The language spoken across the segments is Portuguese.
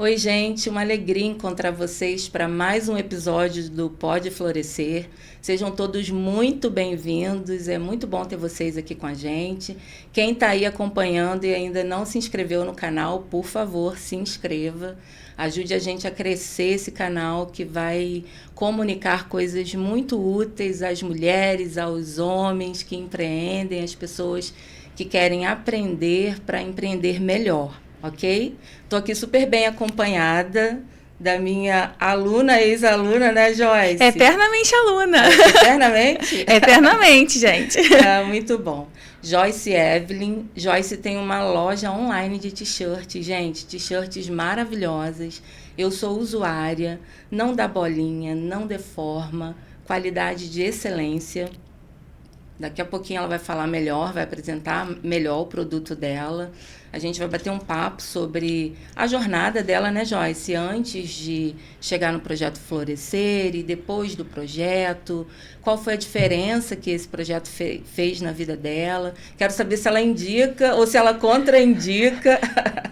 Oi, gente, uma alegria encontrar vocês para mais um episódio do Pode Florescer. Sejam todos muito bem-vindos, é muito bom ter vocês aqui com a gente. Quem está aí acompanhando e ainda não se inscreveu no canal, por favor, se inscreva. Ajude a gente a crescer esse canal que vai comunicar coisas muito úteis às mulheres, aos homens que empreendem, às pessoas que querem aprender para empreender melhor. Ok? Estou aqui super bem acompanhada da minha aluna, ex-aluna, né, Joyce? Eternamente aluna. Eternamente? Eternamente, gente. Muito bom. Joyce Evelyn. Joyce tem uma loja online de t-shirts, gente. T-shirts maravilhosas. Eu sou usuária, não dá bolinha, não deforma, qualidade de excelência. Daqui a pouquinho ela vai falar melhor, vai apresentar melhor o produto dela. A gente vai bater um papo sobre a jornada dela, né, Joyce? Antes de chegar no projeto Florescer e depois do projeto. Qual foi a diferença que esse projeto fez na vida dela? Quero saber se ela indica ou se ela contraindica.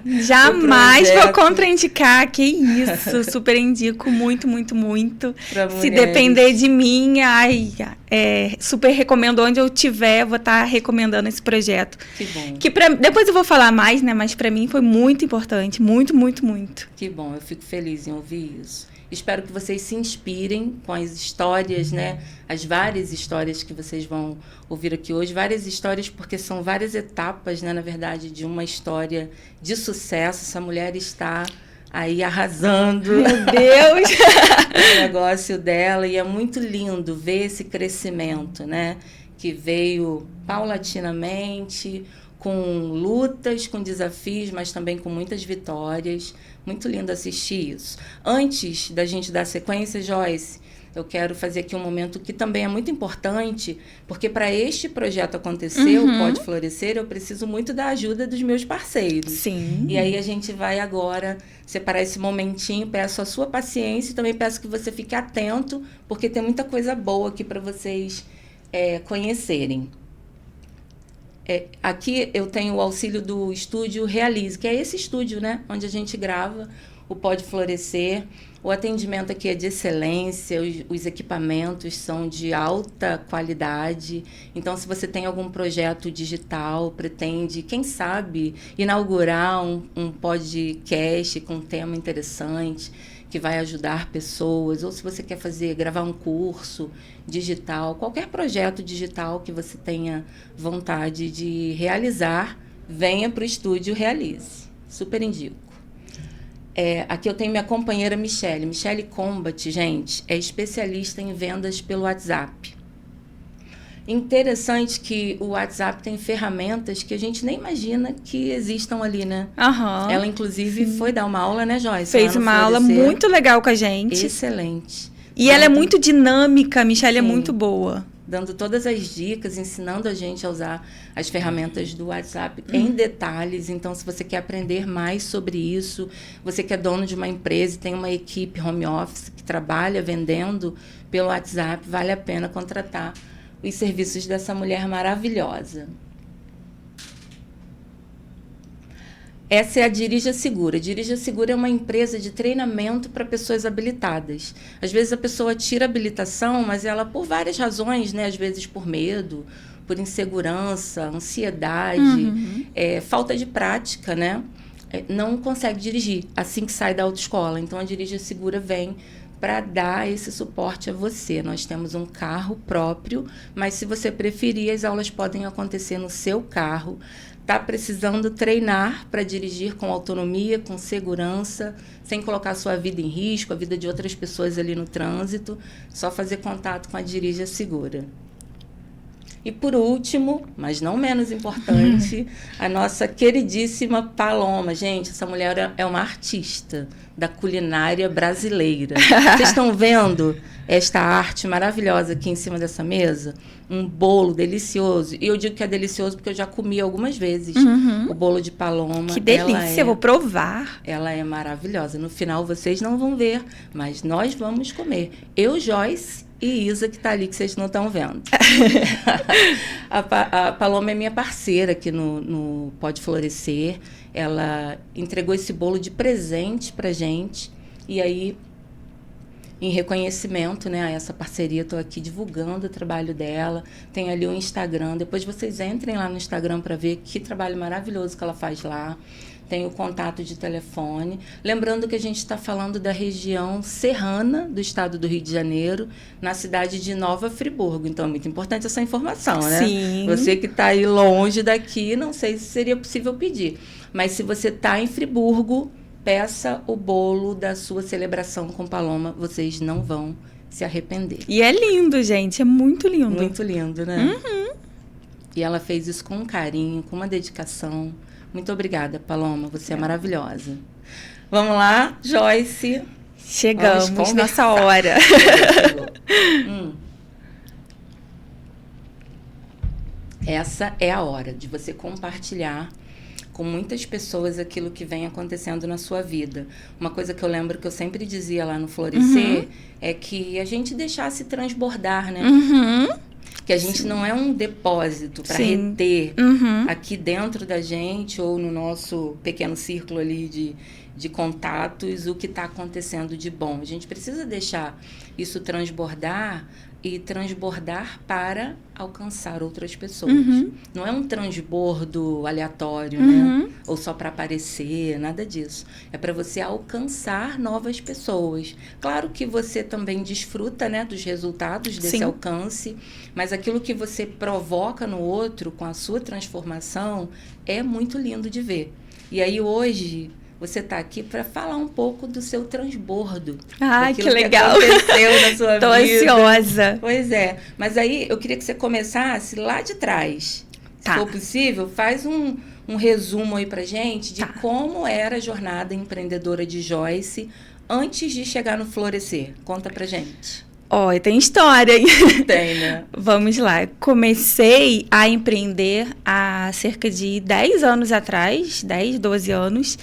Jamais vou contraindicar, que isso. Super indico, muito, muito, muito. Se depender de mim, super recomendo. Onde eu estiver, vou estar recomendando esse projeto. Que bom. Depois eu vou falar mais, né? Mas para mim foi muito importante. Muito, muito, muito. Que bom, eu fico feliz em ouvir isso. Espero que vocês se inspirem com as histórias, né? As várias histórias que vocês vão ouvir aqui hoje. Várias histórias, porque são várias etapas, né? Na verdade, de uma história de sucesso. Essa mulher está aí arrasando. Meu Deus! O negócio dela. E é muito lindo ver esse crescimento, né? Que veio paulatinamente, com lutas, com desafios, mas também com muitas vitórias. Muito lindo assistir isso. Antes da gente dar sequência, Joyce, eu quero fazer aqui um momento que também é muito importante, porque para este projeto acontecer, o Pode Florescer, eu preciso muito da ajuda dos meus parceiros. Sim. E aí a gente vai agora separar esse momentinho, peço a sua paciência e também peço que você fique atento, porque tem muita coisa boa aqui para vocês conhecerem. Aqui eu tenho o auxílio do estúdio Realize, que é esse estúdio, né, onde a gente grava o Pode Florescer. O atendimento aqui é de excelência, os equipamentos são de alta qualidade. Então, se você tem algum projeto digital, pretende, quem sabe, inaugurar um podcast com um tema interessante, que vai ajudar pessoas, ou se você quer gravar um curso digital, qualquer projeto digital que você tenha vontade de realizar, venha para o estúdio Realize. Super indico. Aqui eu tenho minha companheira Michele. Michele Combat, gente, é especialista em vendas pelo WhatsApp. Interessante que o WhatsApp tem ferramentas que a gente nem imagina que existam ali, né? Uhum. Ela, inclusive, foi dar uma aula, né, Joyce? Fez uma aula muito legal com a gente. Excelente. E ela é muito dinâmica, a Michele é muito boa. Dando todas as dicas, ensinando a gente a usar as ferramentas do WhatsApp em detalhes. Então, se você quer aprender mais sobre isso, você que é dono de uma empresa e tem uma equipe home office que trabalha vendendo pelo WhatsApp, vale a pena contratar os serviços dessa mulher maravilhosa. Essa é a Dirija Segura. Dirija Segura é uma empresa de treinamento para pessoas habilitadas. Às vezes a pessoa tira a habilitação, mas ela, por várias razões, né? Às vezes por medo, por insegurança, ansiedade, falta de prática, né? Não consegue dirigir assim que sai da autoescola. Então a Dirija Segura vem para dar esse suporte a você. Nós temos um carro próprio, mas se você preferir, as aulas podem acontecer no seu carro. Está precisando treinar para dirigir com autonomia, com segurança, sem colocar a sua vida em risco, a vida de outras pessoas ali no trânsito, só fazer contato com a Dirija Segura. E por último, mas não menos importante, a nossa queridíssima Paloma. Gente, essa mulher é uma artista da culinária brasileira. Vocês estão vendo esta arte maravilhosa aqui em cima dessa mesa? Um bolo delicioso. E eu digo que é delicioso porque eu já comi algumas vezes o bolo de Paloma. Que delícia, eu vou provar. Ela é maravilhosa. No final vocês não vão ver, mas nós vamos comer. Eu, Joyce e Isa, que está ali, que vocês não estão vendo. A Paloma é minha parceira aqui no Pode Florescer. Ela entregou esse bolo de presente pra gente. E aí, em reconhecimento, né, a essa parceria, estou aqui divulgando o trabalho dela. Tem ali o Instagram. Depois vocês entrem lá no Instagram para ver que trabalho maravilhoso que ela faz lá. Tem o contato de telefone. Lembrando que a gente está falando da região serrana do estado do Rio de Janeiro, na cidade de Nova Friburgo. Então, é muito importante essa informação, né? Sim. Você que está aí longe daqui, não sei se seria possível pedir. Mas se você está em Friburgo, peça o bolo da sua celebração com Paloma. Vocês não vão se arrepender. E é lindo, gente. É muito lindo. Muito lindo, né? Uhum. E ela fez isso com um carinho, com uma dedicação. Muito obrigada, Paloma. Você é maravilhosa. Vamos lá, Joyce. Chegamos, nossa hora. Essa é a hora de você compartilhar com muitas pessoas aquilo que vem acontecendo na sua vida. Uma coisa que eu lembro que eu sempre dizia lá no Florescer é que a gente deixasse transbordar, né? Que a gente não é um depósito para reter aqui dentro da gente ou no nosso pequeno círculo ali de contatos o que está acontecendo de bom. A gente precisa deixar isso transbordar e transbordar para alcançar outras pessoas. Não é um transbordo aleatório, né? Ou só para aparecer, nada disso. É para você alcançar novas pessoas. Claro que você também desfruta, né, dos resultados desse alcance, mas aquilo que você provoca no outro com a sua transformação é muito lindo de ver. E aí hoje você está aqui para falar um pouco do seu transbordo. Ah, que legal. Que aconteceu na sua Tô vida. Ansiosa. Pois é. Mas aí eu queria que você começasse lá de trás. Se for possível, faz um resumo aí pra gente de como era a jornada empreendedora de Joyce antes de chegar no Florescer. Conta pra gente. Tem história, hein? Tem, né? Vamos lá. Comecei a empreender há cerca de 10 anos atrás, 10, 12 anos.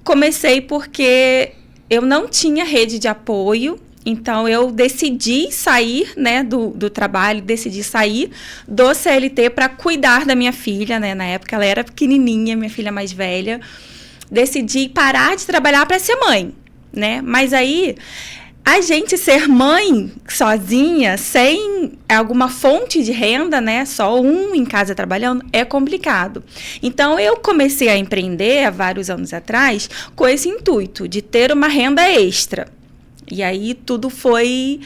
Comecei porque eu não tinha rede de apoio, então eu decidi sair, né, do trabalho, decidi sair do CLT para cuidar da minha filha, né? Na época ela era pequenininha, minha filha mais velha. Decidi parar de trabalhar para ser mãe, né? Mas aí a gente ser mãe sozinha, sem alguma fonte de renda, né? Só um em casa trabalhando, é complicado. Então, eu comecei a empreender há vários anos atrás com esse intuito de ter uma renda extra. E aí, tudo foi...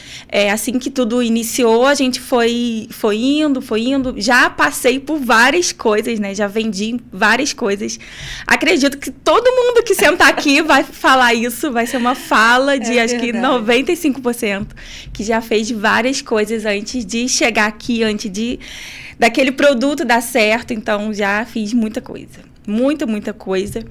assim que tudo iniciou, a gente foi indo. Já passei por várias coisas, né? Já vendi várias coisas. Acredito que todo mundo que sentar aqui vai falar isso. Vai ser uma fala de, acho que 95%, que já fez várias coisas antes de chegar aqui, antes daquele produto dar certo. Então, já fiz muita coisa. Muita coisa.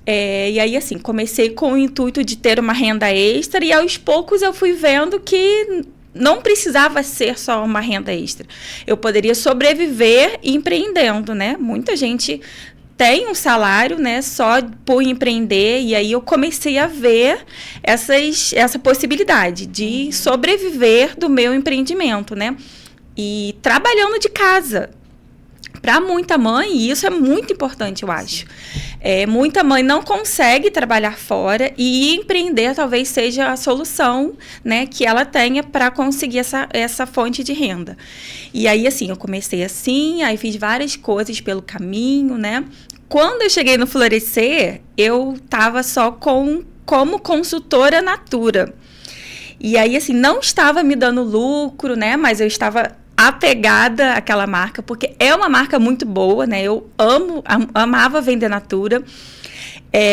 E aí, assim, comecei com o intuito de ter uma renda extra e aos poucos eu fui vendo que não precisava ser só uma renda extra. Eu poderia sobreviver empreendendo, né? Muita gente tem um salário, né, só por empreender, e aí eu comecei a ver essa possibilidade de sobreviver do meu empreendimento, né? E trabalhando de casa. Para muita mãe, e isso é muito importante, eu acho. Muita mãe não consegue trabalhar fora e empreender talvez seja a solução, né, que ela tenha para conseguir essa fonte de renda. E aí, assim, eu comecei assim, aí fiz várias coisas pelo caminho, né? Quando eu cheguei no Florescer, eu estava só como consultora Natura. E aí, assim, não estava me dando lucro, né? Mas eu estava apegada àquela marca, porque é uma marca muito boa, né? Eu amava vender Natura.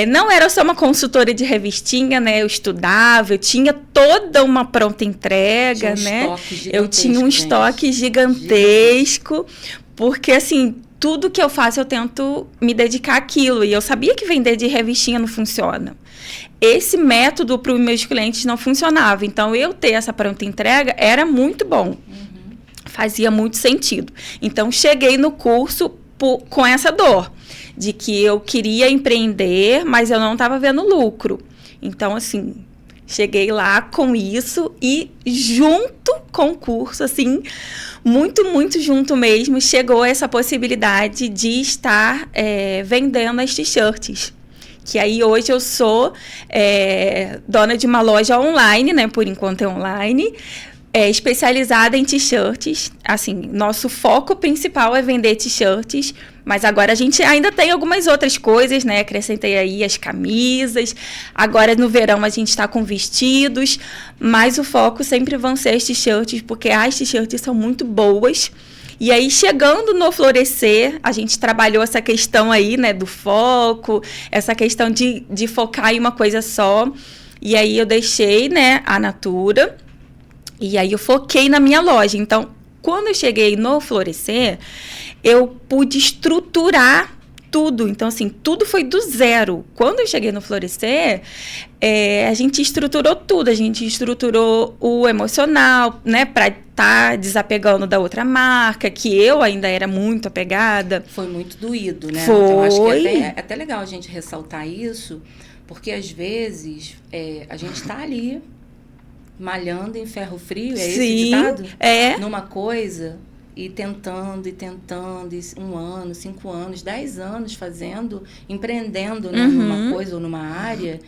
Não era só uma consultora de revistinha, né? Eu estudava, eu tinha toda uma pronta entrega, né? Eu tinha um estoque gigantesco, porque, assim, tudo que eu faço eu tento me dedicar àquilo. E eu sabia que vender de revistinha não funciona. Esse método para os meus clientes não funcionava. Então, eu ter essa pronta entrega era muito bom. Fazia muito sentido. Então, cheguei no curso com essa dor, de que eu queria empreender, mas eu não estava vendo lucro. Então, assim, Cheguei lá com isso e junto com o curso, assim, muito, muito junto mesmo, chegou essa possibilidade de estar vendendo as t-shirts. Que aí hoje eu sou dona de uma loja online, né? Por enquanto é online, especializada em t-shirts. Assim, nosso foco principal é vender t-shirts, mas agora a gente ainda tem algumas outras coisas, né? Acrescentei aí as camisas. Agora no verão a gente está com vestidos, mas o foco sempre vão ser as t-shirts, porque as t-shirts são muito boas. E aí, chegando no Florescer, a gente trabalhou essa questão aí, né, do foco, essa questão de focar em uma coisa só. E aí, eu deixei, né, a Natura, e aí eu foquei na minha loja. Então, quando eu cheguei no Florescer, eu pude estruturar tudo. Então, assim, tudo foi do zero. Quando eu cheguei no Florescer, a gente estruturou tudo. A gente estruturou o emocional, né? Para estar desapegando da outra marca, que eu ainda era muito apegada. Foi muito doído, né? Foi. Então, acho que é até legal a gente ressaltar isso, porque às vezes a gente tá ali malhando em ferro frio, é esse ditado? Numa coisa... E tentando, e 1 ano, 5 anos, 10 anos fazendo, empreendendo, né, numa coisa ou numa área.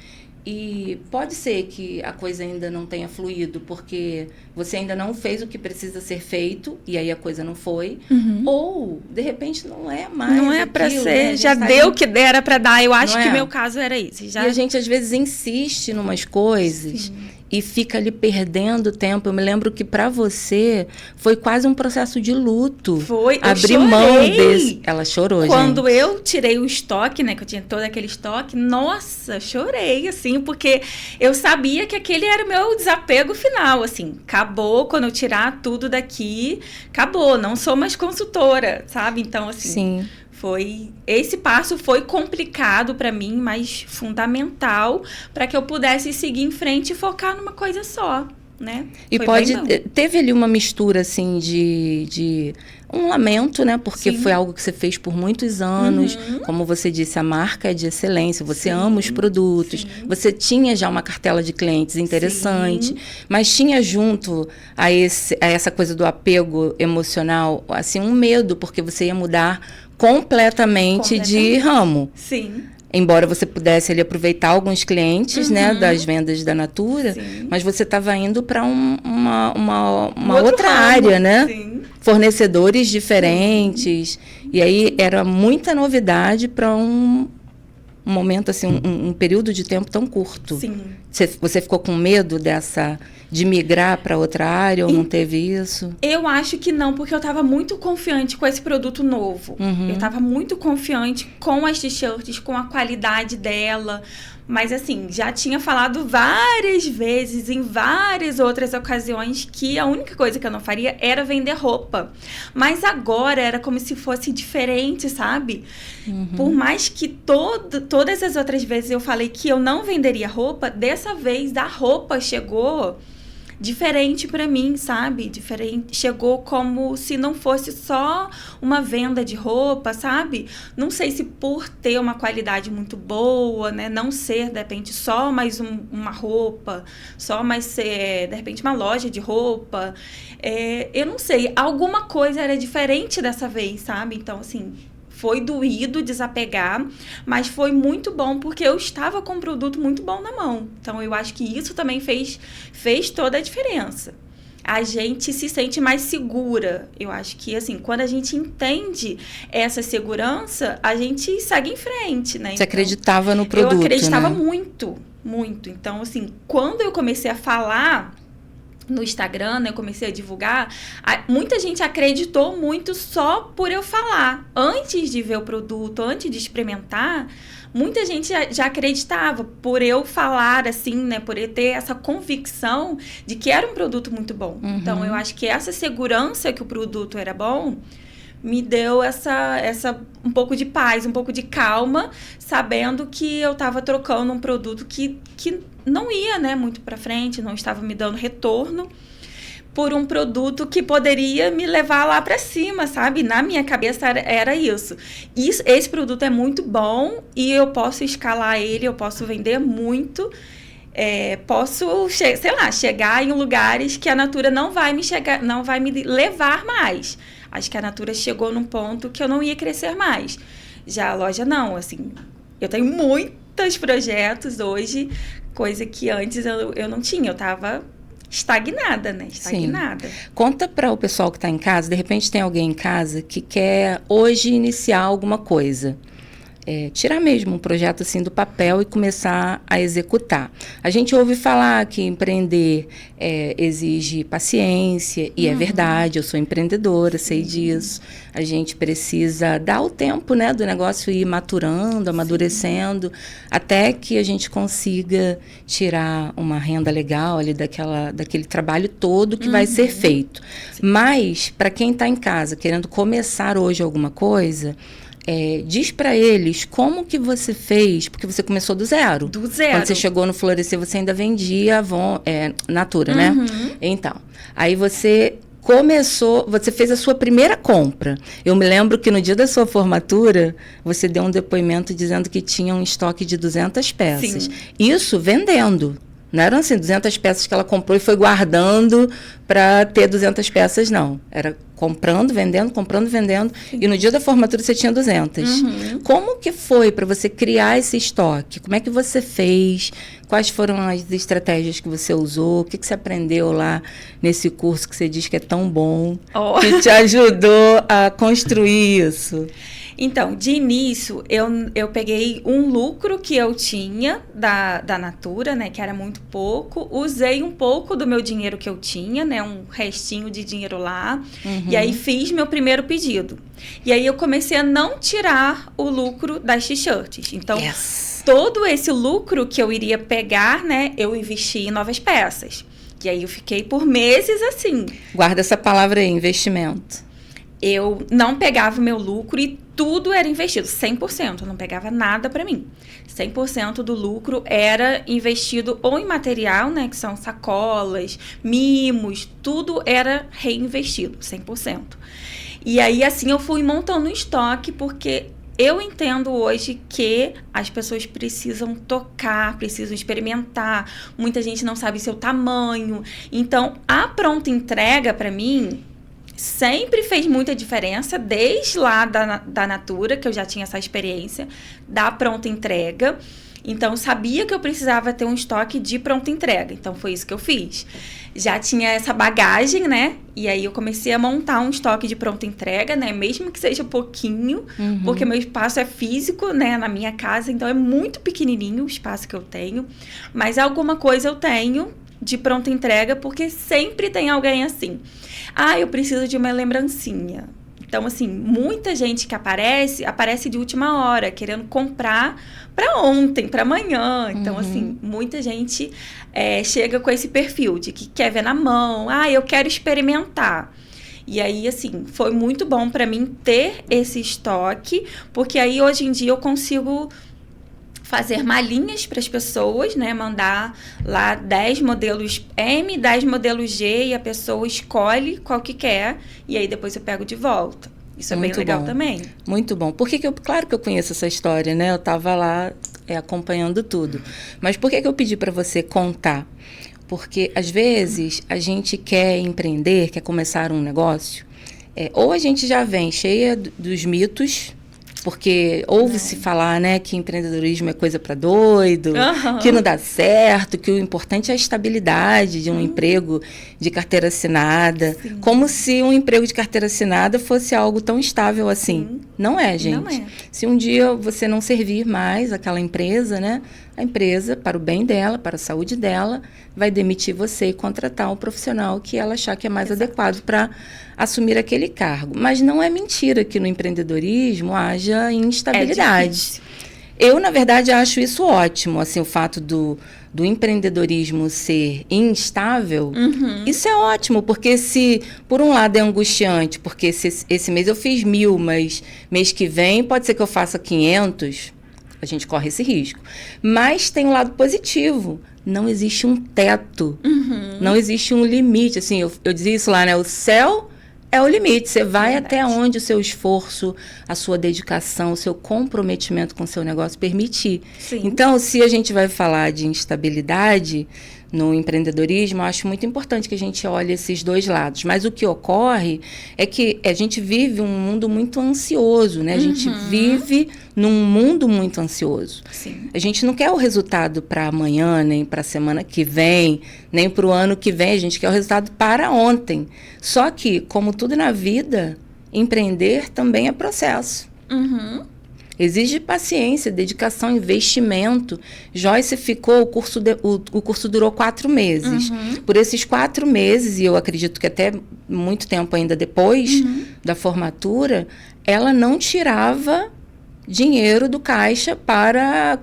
E pode ser que a coisa ainda não tenha fluído, porque você ainda não fez o que precisa ser feito, e aí a coisa não foi. Ou, de repente, não é mais não é para ser, né? já deu o que era para dar. Eu acho que o meu caso era isso. E a gente, às vezes, insiste em umas coisas... Sim. E fica ali perdendo tempo. Eu me lembro que para você foi quase um processo de luto. Foi, abrir mão desse. Ela chorou, quando gente. Eu tirei o estoque, né, que eu tinha todo aquele estoque, nossa, chorei, assim, porque eu sabia que aquele era o meu desapego final, assim, acabou, quando eu tirar tudo daqui, acabou, não sou mais consultora, sabe? Então, assim... Sim. Esse passo foi complicado para mim, mas fundamental para que eu pudesse seguir em frente e focar numa coisa só, né? E teve ali uma mistura, assim, de um lamento, né? Porque foi algo que você fez por muitos anos. Como você disse, a marca é de excelência, você ama os produtos, você tinha já uma cartela de clientes interessante, mas tinha junto a essa coisa do apego emocional, assim, um medo, porque você ia mudar completamente de ramo. Sim. Embora você pudesse ali aproveitar alguns clientes, né, das vendas da Natura, mas você estava indo para uma outra área, né? Sim. Fornecedores diferentes. E aí era muita novidade para um momento, assim, um período de tempo tão curto. Sim. Você ficou com medo de migrar para outra área ou não teve isso? Eu acho que não, porque eu estava muito confiante com esse produto novo. Eu estava muito confiante com as t-shirts, com a qualidade dela. Mas, assim, já tinha falado várias vezes, em várias outras ocasiões, que a única coisa que eu não faria era vender roupa. Mas agora era como se fosse diferente, sabe? Por mais que todas as outras vezes eu falei que eu não venderia roupa, dessa vez a roupa chegou diferente para mim, sabe? Diferente, chegou como se não fosse só uma venda de roupa, sabe? Não sei se por ter uma qualidade muito boa, né? Não ser, de repente, só mais uma roupa, só mais ser, de repente, uma loja de roupa. Eu não sei, alguma coisa era diferente dessa vez, sabe? Então, assim... Foi doído desapegar, mas foi muito bom porque eu estava com um produto muito bom na mão. Então, eu acho que isso também fez toda a diferença. A gente se sente mais segura. Eu acho que, assim, quando a gente entende essa segurança, a gente segue em frente, né? Você acreditava no produto, eu acreditava, né? muito, muito. Então, assim, quando eu comecei a falar... no Instagram, né, eu comecei a divulgar, muita gente acreditou muito só por eu falar. Antes de ver o produto, antes de experimentar, muita gente já acreditava por eu falar, assim, né, por eu ter essa convicção de que era um produto muito bom. Então, eu acho que essa segurança que o produto era bom me deu essa um pouco de paz, um pouco de calma, sabendo que eu estava trocando um produto que não ia, né, muito para frente, não estava me dando retorno, por um produto que poderia me levar lá para cima, sabe? Na minha cabeça era isso. Esse produto é muito bom e eu posso escalar ele, eu posso vender muito. posso, sei lá, chegar em lugares que a Natura não vai me levar mais. Acho que a Natura chegou num ponto que eu não ia crescer mais. Já a loja não, assim, eu tenho muitos projetos hoje, coisa que antes eu não tinha, eu estava estagnada, né? Estagnada. Sim. Conta para o pessoal que está em casa, de repente tem alguém em casa que quer hoje iniciar alguma coisa. Tirar mesmo um projeto assim do papel e começar a executar. A gente ouve falar que empreender exige paciência, e é verdade, eu sou empreendedora, sei disso. A gente precisa dar o tempo, né, do negócio ir maturando, amadurecendo, até que a gente consiga tirar uma renda legal ali daquele trabalho todo que vai ser feito. Mas, para quem está em casa querendo começar hoje alguma coisa, diz para eles como que você fez, porque você começou do zero. Do zero. Quando você chegou no Florescer, você ainda vendia Natura, né? Então, aí você fez a sua primeira compra. Eu me lembro que no dia da sua formatura, você deu um depoimento dizendo que tinha um estoque de 200 peças. Sim. Isso vendendo. Não eram assim 200 peças que ela comprou e foi guardando para ter 200 peças, não. Era comprando, vendendo. Sim. E no dia da formatura você tinha 200. Como que foi para você criar esse estoque? Como é que você fez? Quais foram as estratégias que você usou? O que você aprendeu lá nesse curso que você diz que é tão bom? Que te ajudou a construir isso? Então, de início, eu peguei um lucro que eu tinha da Natura, né, que era muito pouco, usei um pouco do meu dinheiro que eu tinha, né, um restinho de dinheiro lá, e aí fiz meu primeiro pedido. E aí eu comecei a não tirar o lucro das t-shirts. Então, todo esse lucro que eu iria pegar, né, eu investi em novas peças. E aí eu fiquei por meses assim. Guarda essa palavra aí, investimento. Eu não pegava o meu lucro e tudo era investido, 100%. Eu não pegava nada para mim. 100% do lucro era investido ou em material, né, que são sacolas, mimos, tudo era reinvestido, 100%. E aí, assim, eu fui montando um estoque, porque eu entendo hoje que as pessoas precisam tocar, precisam experimentar. Muita gente não sabe seu tamanho. Então, a pronta entrega, para mim, sempre fez muita diferença, desde lá da Natura, que eu já tinha essa experiência da pronta entrega. Então, sabia que eu precisava ter um estoque de pronta entrega. Então, foi isso que eu fiz. Já tinha essa bagagem, né? E aí, eu comecei a montar um estoque de pronta entrega, né? Mesmo que seja pouquinho, porque meu espaço é físico, né? Na minha casa. Então, é muito pequenininho o espaço que eu tenho. Mas alguma coisa eu tenho de pronta entrega, porque sempre tem alguém assim. Eu preciso de uma lembrancinha. Então, assim, muita gente que aparece de última hora, querendo comprar para ontem, para amanhã. Então, assim, muita gente chega com esse perfil de que quer ver na mão. Eu quero experimentar. E aí, assim, foi muito bom para mim ter esse estoque, porque aí, hoje em dia, eu consigo fazer malinhas para as pessoas, né? Mandar lá 10 modelos M, 10 modelos G, e a pessoa escolhe qual que quer, e aí depois eu pego de volta. Isso é muito bem legal também. Muito bom. Claro que eu conheço essa história, né? Eu estava lá acompanhando tudo. Mas por que eu pedi para você contar? Porque, às vezes, a gente quer empreender, quer começar um negócio, ou a gente já vem cheia dos mitos, porque ouve-se falar, né, que empreendedorismo é coisa para doido, que não dá certo, que o importante é a estabilidade de um emprego de carteira assinada. Sim. Como se um emprego de carteira assinada fosse algo tão estável assim. Sim. Não é, gente. Não é. Se um dia você não servir mais aquela empresa, né, a empresa, para o bem dela, para a saúde dela, vai demitir você e contratar um profissional que ela achar que é mais adequado para assumir aquele cargo. Mas não é mentira que no empreendedorismo haja instabilidade. Eu, na verdade, acho isso ótimo, assim, o fato do empreendedorismo ser instável. Isso é ótimo, porque se, por um lado, é angustiante, porque esse mês eu fiz 1.000, mas mês que vem pode ser que eu faça 500, a gente corre esse risco. Mas tem um lado positivo. Não existe um teto. Não existe um limite. Assim, eu dizia isso lá, né? O céu é o limite. Você vai até onde o seu esforço, a sua dedicação, o seu comprometimento com o seu negócio permitir. Sim. Então, se a gente vai falar de instabilidade no empreendedorismo, eu acho muito importante que a gente olhe esses dois lados. Mas o que ocorre é que a gente vive um mundo muito ansioso, né? A gente vive num mundo muito ansioso. Sim. A gente não quer o resultado para amanhã, nem para a semana que vem, nem para o ano que vem. A gente quer o resultado para ontem. Só que, como tudo na vida, empreender também é processo. Exige paciência, dedicação, investimento. Joyce ficou, o curso durou 4 meses. Por esses 4 meses, e eu acredito que até muito tempo ainda depois da formatura, ela não tirava dinheiro do caixa para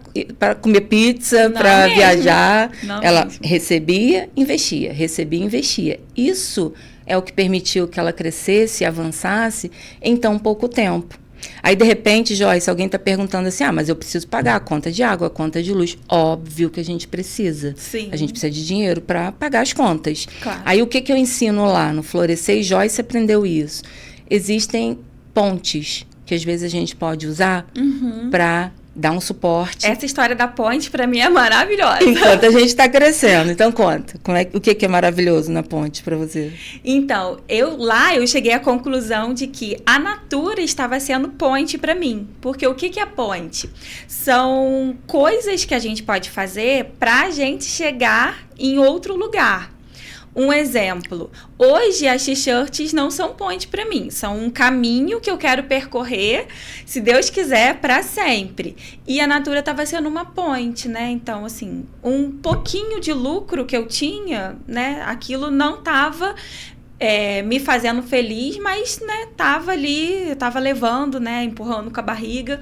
comer pizza, para viajar. Não ela mesmo. recebia, investia. Isso é o que permitiu que ela crescesse e avançasse em tão pouco tempo. Aí, de repente, Joyce, alguém está perguntando assim, mas eu preciso pagar a conta de água, a conta de luz. Óbvio que a gente precisa. Sim. A gente precisa de dinheiro para pagar as contas. Claro. Aí, o que eu ensino lá no Florescer, e Joyce aprendeu isso. Existem pontes que, às vezes, a gente pode usar para dar um suporte. Essa história da ponte, para mim, é maravilhosa. Enquanto a gente está crescendo. Então, conta. O que é maravilhoso na ponte para você? Então, eu cheguei à conclusão de que a Natura estava sendo ponte para mim. Porque o que é ponte? São coisas que a gente pode fazer para a gente chegar em outro lugar. Um exemplo, hoje as t-shirts não são ponte para mim, são um caminho que eu quero percorrer, se Deus quiser, para sempre. E a Natura estava sendo uma ponte, né? Então, assim, um pouquinho de lucro que eu tinha, né? Aquilo não estava me fazendo feliz, mas, né, tava ali, eu tava levando, né, empurrando com a barriga.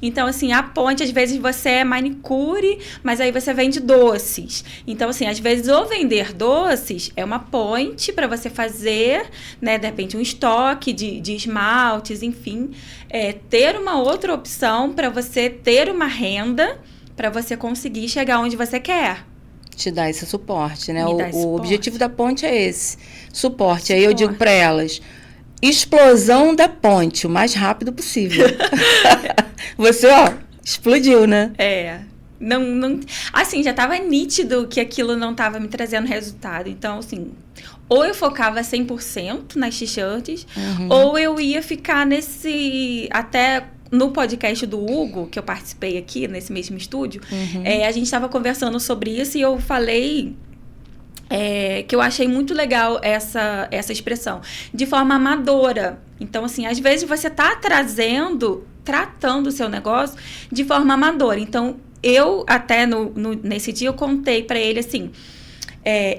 Então, assim, a ponte, às vezes você é manicure, mas aí você vende doces. Então, assim, às vezes o vender doces é uma ponte para você fazer, né, de repente um estoque de esmaltes, enfim. Ter uma outra opção para você ter uma renda, para você conseguir chegar onde você quer. Te dar esse suporte, né? O objetivo da ponte é esse, suporte. Aí eu digo para elas, explosão da ponte, o mais rápido possível. Você, explodiu, né? Não, assim, já estava nítido que aquilo não estava me trazendo resultado. Então, assim, ou eu focava 100% nas t-shirts, ou eu ia ficar até no podcast do Hugo, que eu participei aqui, nesse mesmo estúdio, a gente estava conversando sobre isso e eu falei que eu achei muito legal essa expressão, de forma amadora. Então, assim, às vezes você está tratando o seu negócio de forma amadora. Então, eu até nesse dia eu contei para ele assim,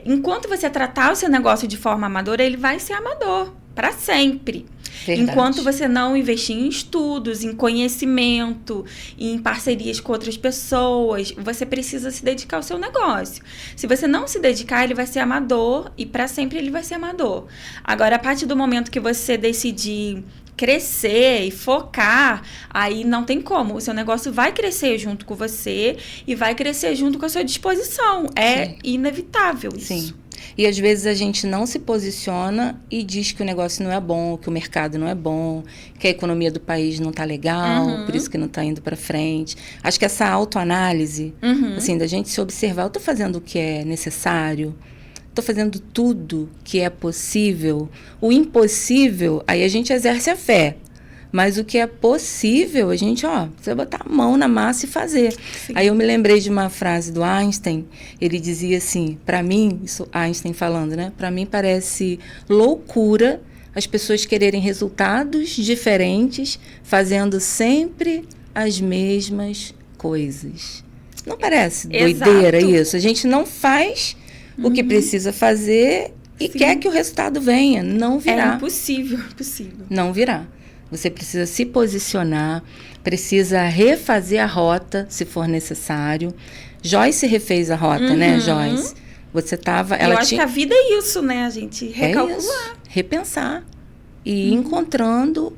enquanto você tratar o seu negócio de forma amadora, ele vai ser amador para sempre. Verdade. Enquanto você não investir em estudos, em conhecimento, em parcerias com outras pessoas, você precisa se dedicar ao seu negócio. Se você não se dedicar, ele vai ser amador e para sempre ele vai ser amador. Agora, a partir do momento que você decidir crescer e focar, aí não tem como. O seu negócio vai crescer junto com você e vai crescer junto com a sua disposição. É inevitável isso. Sim. E às vezes a gente não se posiciona e diz que o negócio não é bom, que o mercado não é bom, que a economia do país não está legal, por isso que não está indo para frente. Acho que essa autoanálise, assim, da gente se observar, eu estou fazendo o que é necessário, estou fazendo tudo que é possível. O impossível, aí a gente exerce a fé. Mas o que é possível, a gente, você botar a mão na massa e fazer. Sim. Aí eu me lembrei de uma frase do Einstein, ele dizia assim, para mim, isso Einstein falando, né? Para mim parece loucura as pessoas quererem resultados diferentes, fazendo sempre as mesmas coisas. Não parece doideira isso? A gente não faz o que precisa fazer e quer que o resultado venha. Não virá. É impossível. Não virá. Você precisa se posicionar, precisa refazer a rota, se for necessário. Joyce refez a rota, né, Joyce? Você estava... Eu acho que a vida é isso, né? A gente recalcular. Isso, repensar. E ir encontrando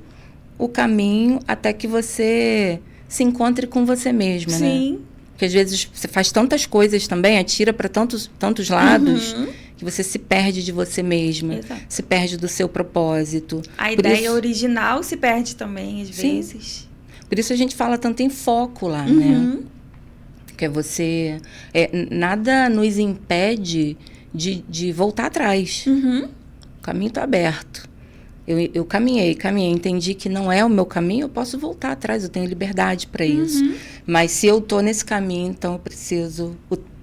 o caminho até que você se encontre com você mesma, né? Sim. Porque às vezes você faz tantas coisas também, atira para tantos lados, que você se perde de você mesma, Exato. se perde do seu propósito. A ideia original se perde também, às vezes. Por isso a gente fala tanto em foco lá, né? Que é você... nada nos impede de voltar atrás. O caminho está aberto. Eu caminhei, entendi que não é o meu caminho, eu posso voltar atrás, eu tenho liberdade para isso. Mas se eu tô nesse caminho, então eu preciso,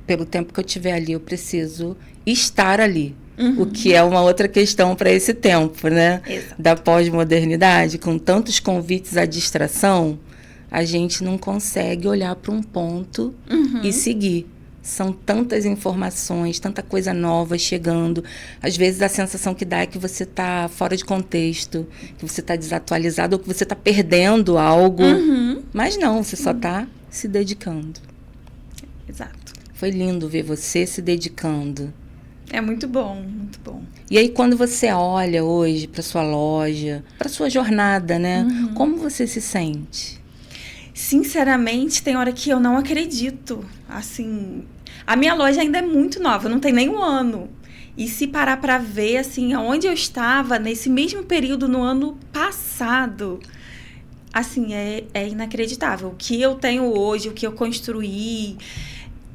pelo tempo que eu estiver ali, eu preciso estar ali. O que é uma outra questão para esse tempo, né? Exato. Da pós-modernidade, com tantos convites à distração, a gente não consegue olhar para um ponto e seguir. São tantas informações, tanta coisa nova chegando. Às vezes a sensação que dá é que você está fora de contexto, que você está desatualizado ou que você está perdendo algo. Mas não, você só está se dedicando. Exato. Foi lindo ver você se dedicando. É muito bom, muito bom. E aí quando você olha hoje para sua loja, para sua jornada, né? Como você se sente? Sinceramente, tem hora que eu não acredito. Assim, a minha loja ainda é muito nova, não tem nem um ano. E se parar para ver, assim, aonde eu estava nesse mesmo período no ano passado, assim, é inacreditável. O que eu tenho hoje, o que eu construí,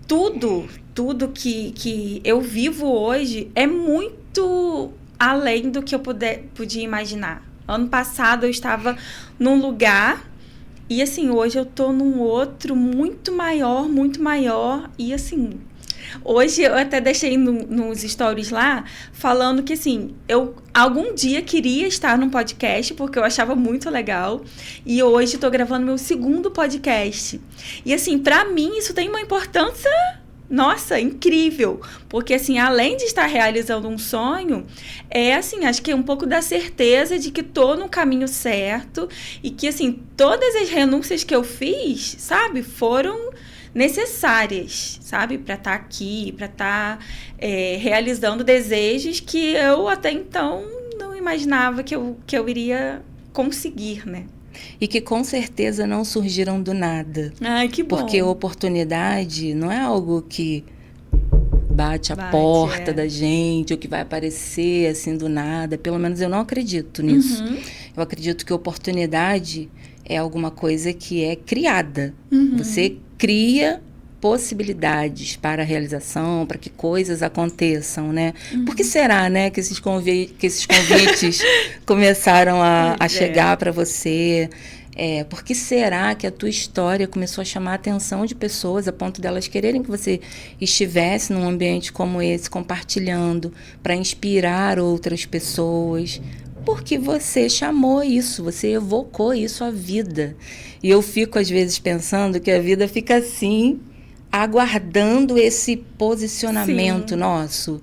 tudo que eu vivo hoje é muito além do que eu podia imaginar. Ano passado eu estava num lugar... E, assim, hoje eu tô num outro muito maior, e, assim, hoje eu até deixei nos stories lá, falando que, assim, eu algum dia queria estar num podcast, porque eu achava muito legal, e hoje tô gravando meu segundo podcast. E, assim, pra mim isso tem uma importância... Nossa, incrível, porque assim, além de estar realizando um sonho, assim, acho que é um pouco da certeza de que tô no caminho certo e que, assim, todas as renúncias que eu fiz, sabe, foram necessárias, sabe, para estar aqui, para estar realizando desejos que eu até então não imaginava que eu iria conseguir, né? E que com certeza não surgiram do nada. Ai, que bom. Porque oportunidade não é algo que bate a porta da gente, ou que vai aparecer assim do nada. Pelo menos eu não acredito nisso. Eu acredito que oportunidade é alguma coisa que é criada. Você cria possibilidades para a realização, para que coisas aconteçam, né? Por que será, né, que esses convites começaram a chegar para você? Por que será que a tua história começou a chamar a atenção de pessoas a ponto delas quererem que você estivesse num ambiente como esse, compartilhando, para inspirar outras pessoas? Porque você chamou isso, você evocou isso à vida. E eu fico, às vezes, pensando que a vida fica assim, aguardando esse posicionamento nosso,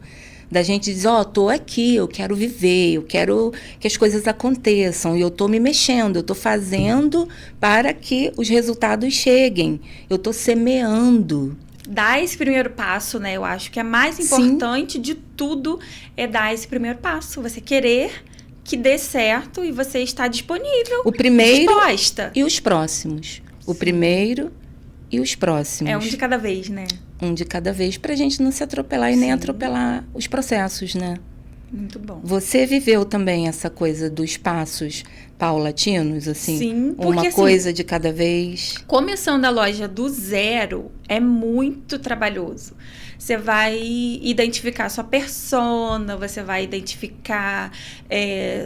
da gente dizer, tô aqui, eu quero viver, eu quero que as coisas aconteçam, e eu tô me mexendo, eu tô fazendo para que os resultados cheguem, eu tô semeando. Dar esse primeiro passo, né, eu acho que é mais importante de tudo, é dar esse primeiro passo, você querer que dê certo e você está disponível, o primeiro disposta. E os próximos, o primeiro e os próximos. É um de cada vez, né? Um de cada vez, pra gente não se atropelar e nem atropelar os processos, né? Muito bom. Você viveu também essa coisa dos passos paulatinos, assim? Sim, porque uma coisa de cada vez? Começando a loja do zero é muito trabalhoso. Você vai identificar sua persona, você vai identificar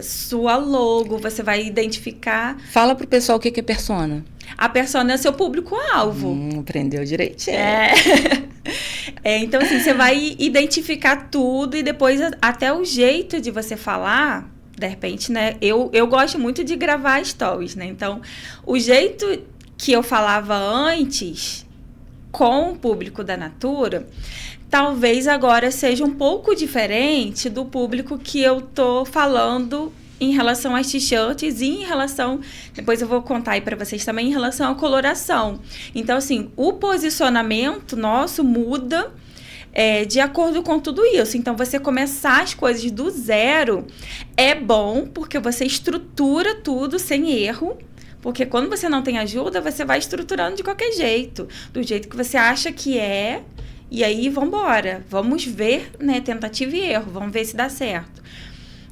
sua logo, você vai identificar... Fala pro pessoal o que é persona. A persona é seu público-alvo. Aprendeu direitinho. Então, assim, você vai identificar tudo e depois até o jeito de você falar, de repente, né? Eu gosto muito de gravar stories, né? Então, o jeito que eu falava antes com o público da Natura, talvez agora seja um pouco diferente do público que eu tô falando em relação às t-shirts e em relação, depois eu vou contar aí para vocês também, em relação à coloração. Então, assim, o posicionamento nosso muda de acordo com tudo isso. Então, você começar as coisas do zero é bom, porque você estrutura tudo sem erro. Porque quando você não tem ajuda, você vai estruturando de qualquer jeito. Do jeito que você acha que é. E aí, vambora. Vamos ver, né? Tentativa e erro. Vamos ver se dá certo.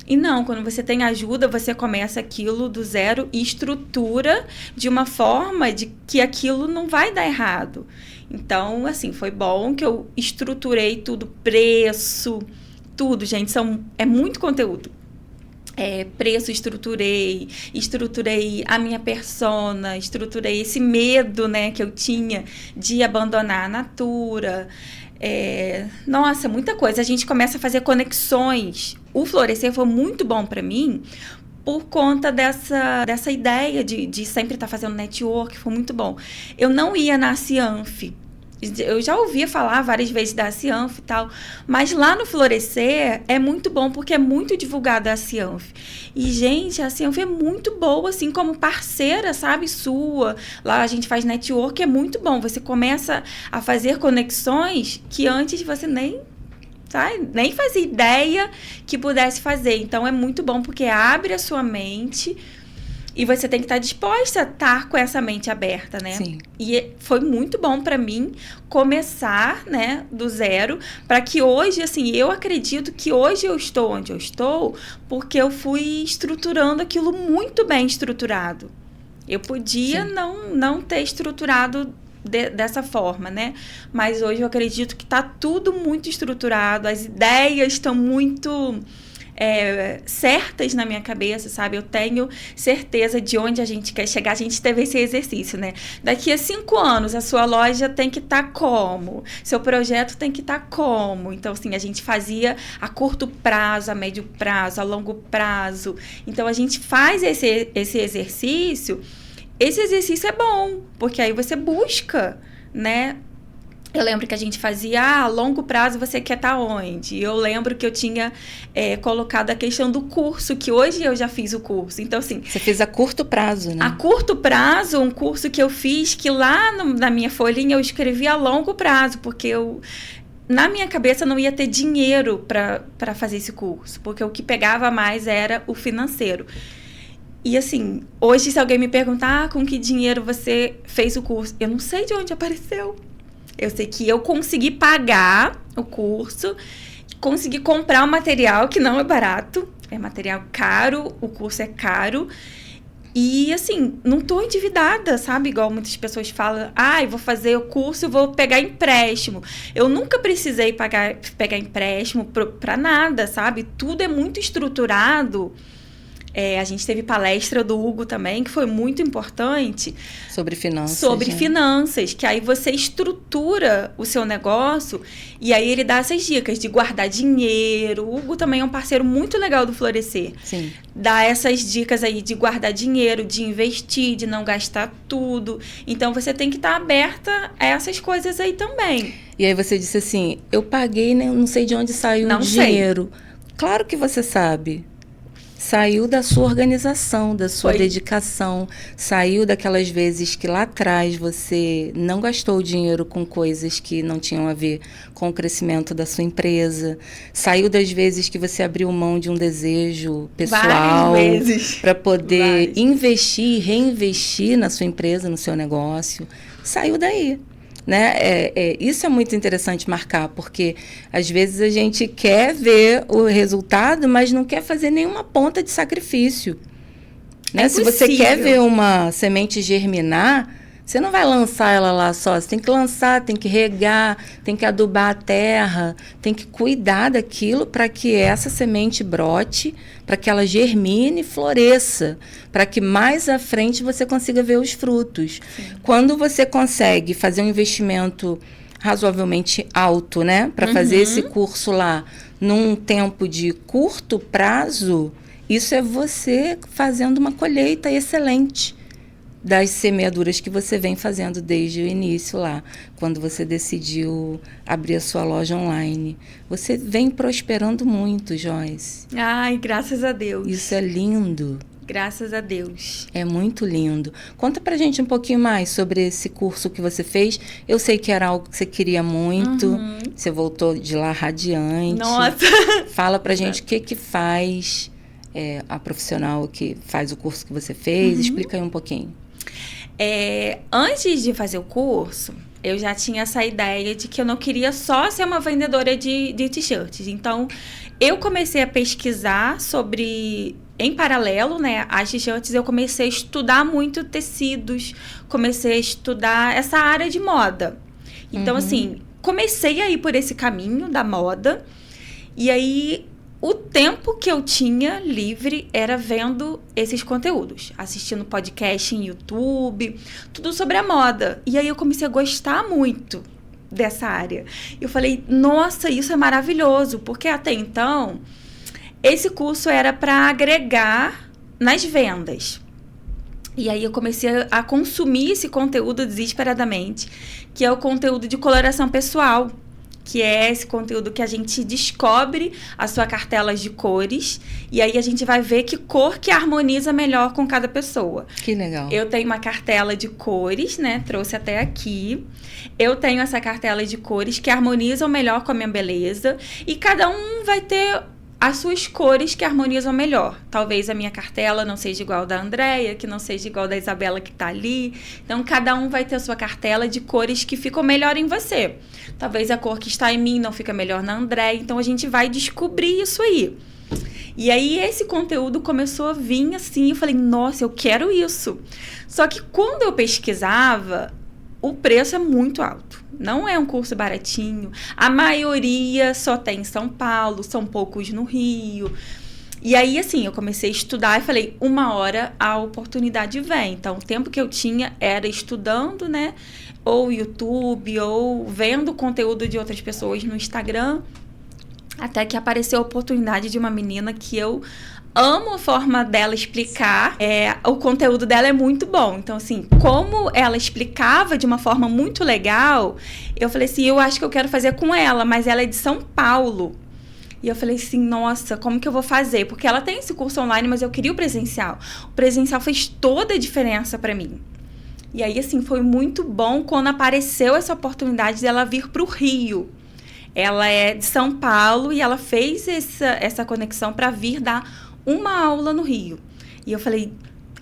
E não, quando você tem ajuda, você começa aquilo do zero e estrutura de uma forma de que aquilo não vai dar errado. Então, assim, foi bom que eu estruturei tudo, preço, tudo, gente. É muito conteúdo. Preço, estruturei a minha persona, estruturei esse medo, né, que eu tinha de abandonar a Natura. Nossa, muita coisa. A gente começa a fazer conexões. O Florescer foi muito bom para mim por conta dessa ideia de sempre estar fazendo network, foi muito bom. Eu não ia na Cianf. Eu já ouvia falar várias vezes da Cianf e tal, mas lá no Florescer é muito bom porque é muito divulgada a Cianf. E, gente, a Cianf é muito boa, assim, como parceira, sabe, sua. Lá a gente faz network, é muito bom. Você começa a fazer conexões que antes você nem fazia ideia que pudesse fazer. Então, é muito bom porque abre a sua mente. E você tem que estar disposta a estar com essa mente aberta, né? Sim. E foi muito bom para mim começar, né, do zero, para que hoje, assim, eu acredito que hoje eu estou onde eu estou porque eu fui estruturando aquilo muito bem estruturado. Eu podia não ter estruturado dessa forma, né? Mas hoje eu acredito que está tudo muito estruturado, as ideias estão muito certas na minha cabeça, sabe? Eu tenho certeza de onde a gente quer chegar. A gente teve esse exercício, né? Daqui a 5 anos, a sua loja tem que estar como? Seu projeto tem que estar como? Então, assim, a gente fazia a curto prazo, a médio prazo, a longo prazo. Então, a gente faz esse exercício. Esse exercício é bom, porque aí você busca, né? Eu lembro que a gente fazia, a longo prazo você quer estar onde? Eu lembro que eu tinha colocado a questão do curso, que hoje eu já fiz o curso. Então, assim... Você fez a curto prazo, né? A curto prazo, um curso que eu fiz, que lá na minha folhinha eu escrevi a longo prazo, porque na minha cabeça não ia ter dinheiro para fazer esse curso, porque o que pegava mais era o financeiro. E assim, hoje se alguém me perguntar com que dinheiro você fez o curso, eu não sei de onde apareceu. Eu sei que eu consegui pagar o curso, consegui comprar o material, que não é barato, é material caro, o curso é caro. E, assim, não tô endividada, sabe? Igual muitas pessoas falam, eu vou fazer o curso e vou pegar empréstimo. Eu nunca precisei pegar empréstimo pra nada, sabe? Tudo é muito estruturado. A gente teve palestra do Hugo também, que foi muito importante. Sobre finanças. Sobre finanças, que aí você estrutura o seu negócio e aí ele dá essas dicas de guardar dinheiro. O Hugo também é um parceiro muito legal do Florescer. Sim. Dá essas dicas aí de guardar dinheiro, de investir, de não gastar tudo. Então, você tem que estar aberta a essas coisas aí também. E aí você disse assim, eu paguei, não sei de onde saiu o dinheiro. Claro que você sabe. Saiu da sua organização, da sua dedicação, saiu daquelas vezes que lá atrás você não gastou dinheiro com coisas que não tinham a ver com o crescimento da sua empresa, saiu das vezes que você abriu mão de um desejo pessoal para poder investir e reinvestir na sua empresa, no seu negócio, saiu daí. Né? Isso é muito interessante marcar, porque às vezes a gente quer ver o resultado, mas não quer fazer nenhuma ponta de sacrifício. Né? Se você quer ver uma semente germinar, você não vai lançar ela lá só. Você tem que lançar, tem que regar, tem que adubar a terra, tem que cuidar daquilo para que essa semente brote, para que ela germine e floresça, para que mais à frente você consiga ver os frutos. Sim. Quando você consegue fazer um investimento razoavelmente alto, né, para fazer esse curso lá num tempo de curto prazo, isso é você fazendo uma colheita excelente das semeaduras que você vem fazendo desde o início lá, quando você decidiu abrir a sua loja online. Você vem prosperando muito, Joyce. Ai, graças a Deus. Isso é lindo. Graças a Deus. É muito lindo. Conta pra gente um pouquinho mais sobre esse curso que você fez. Eu sei que era algo que você queria muito. Você voltou de lá radiante. Nossa! Fala pra gente o que faz a profissional que faz o curso que você fez. Explica aí um pouquinho. Antes de fazer o curso, eu já tinha essa ideia de que eu não queria só ser uma vendedora de t-shirts. Então, eu comecei a pesquisar sobre... Em paralelo, né, às t-shirts, eu comecei a estudar muito tecidos, comecei a estudar essa área de moda. Então, assim, comecei a ir por esse caminho da moda. E aí, o tempo que eu tinha livre era vendo esses conteúdos. Assistindo podcast em YouTube, tudo sobre a moda. E aí, eu comecei a gostar muito dessa área. Eu falei, nossa, isso é maravilhoso. Porque até então... Esse curso era para agregar nas vendas. E aí eu comecei a consumir esse conteúdo desesperadamente, que é o conteúdo de coloração pessoal, que é esse conteúdo que a gente descobre a sua cartela de cores, e aí a gente vai ver que cor que harmoniza melhor com cada pessoa. Que legal. Eu tenho uma cartela de cores, né? Trouxe até aqui. Eu tenho essa cartela de cores que harmonizam melhor com a minha beleza, e cada um vai ter... as suas cores que harmonizam melhor. Talvez a minha cartela não seja igual da Andréia, que não seja igual da Isabela que tá ali. Então, cada um vai ter a sua cartela de cores que ficam melhor em você. Talvez a cor que está em mim não fica melhor na Andréia. Então, a gente vai descobrir isso aí. E aí, esse conteúdo começou a vir assim. Eu falei, nossa, eu quero isso. Só que quando eu pesquisava, o preço é muito alto. Não é um curso baratinho. A maioria só tem em São Paulo, são poucos no Rio. E aí, assim, eu comecei a estudar e falei, uma hora a oportunidade vem. Então, o tempo que eu tinha era estudando, né? Ou YouTube, ou vendo conteúdo de outras pessoas no Instagram. Até que apareceu a oportunidade de uma menina que eu... amo a forma dela explicar, o conteúdo dela é muito bom. Então, assim, como ela explicava de uma forma muito legal, eu falei assim, eu acho que eu quero fazer com ela, mas ela é de São Paulo. E eu falei assim, nossa, como que eu vou fazer? Porque ela tem esse curso online, mas eu queria o presencial. O presencial fez toda a diferença pra mim. E aí, assim, foi muito bom quando apareceu essa oportunidade dela vir pro Rio. Ela é de São Paulo e ela fez essa conexão para vir dar uma aula no Rio. E eu falei,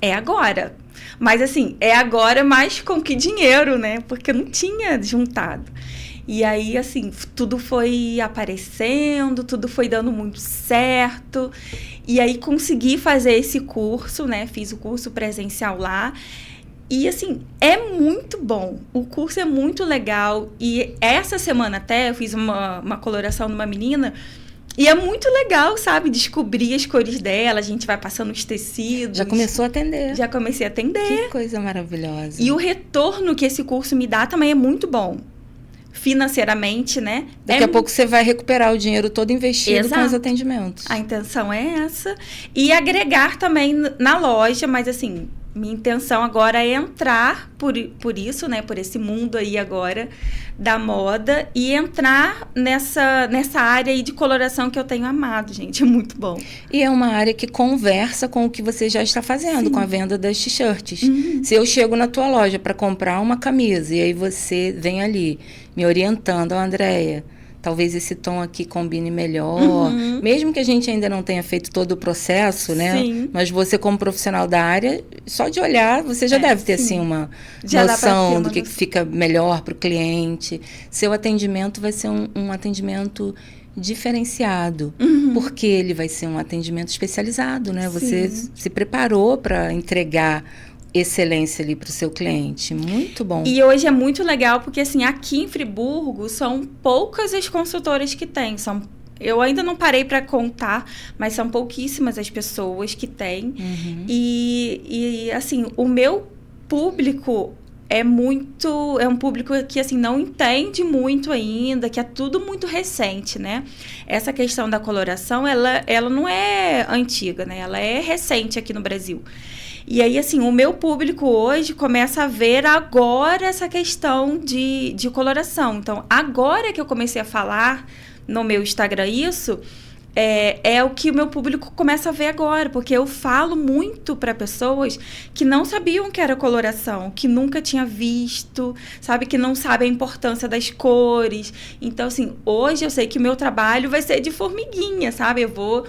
é agora. Mas assim, é agora, mas com que dinheiro, né? Porque eu não tinha juntado. E aí, assim, tudo foi aparecendo, tudo foi dando muito certo. E aí, consegui fazer esse curso, né? Fiz o curso presencial lá. E, assim, é muito bom. O curso é muito legal. E essa semana até, eu fiz uma coloração numa menina... E é muito legal, sabe? Descobrir as cores dela, a gente vai passando os tecidos. Já começou a atender. Já comecei a atender. Que coisa maravilhosa. E o retorno que esse curso me dá também é muito bom. Financeiramente, né? Daqui a pouco você vai recuperar o dinheiro todo investido. Exato. Com os atendimentos. A intenção é essa. E agregar também na loja, mas assim... Minha intenção agora é entrar por isso, né? Por esse mundo aí agora da moda e entrar nessa área aí de coloração que eu tenho amado, gente. É muito bom. E é uma área que conversa com o que você já está fazendo, sim, com a venda das t-shirts. Se eu chego na tua loja para comprar uma camisa e aí você vem ali me orientando, Andréia, talvez esse tom aqui combine melhor. Mesmo que a gente ainda não tenha feito todo o processo, né? Sim. Mas você, como profissional da área, só de olhar, você já deve ter, sim, assim, uma noção do que fica melhor para o cliente. Seu atendimento vai ser um atendimento diferenciado, porque ele vai ser um atendimento especializado, né? Você se preparou para entregar excelência ali para o seu cliente. Muito bom. E hoje é muito legal porque, assim, aqui em Friburgo são poucas as consultoras que tem. Eu ainda não parei para contar, mas são pouquíssimas as pessoas que têm. E, assim, o meu público é um público que, assim, não entende muito ainda, que é tudo muito recente, né? Essa questão da coloração, ela não é antiga, né? Ela é recente aqui no Brasil. E aí, assim, o meu público hoje começa a ver agora essa questão de coloração. Então, agora que eu comecei a falar no meu Instagram isso, é o que o meu público começa a ver agora. Porque eu falo muito para pessoas que não sabiam que era coloração, que nunca tinha visto, sabe? Que não sabem a importância das cores. Então, assim, hoje eu sei que o meu trabalho vai ser de formiguinha, sabe? Eu vou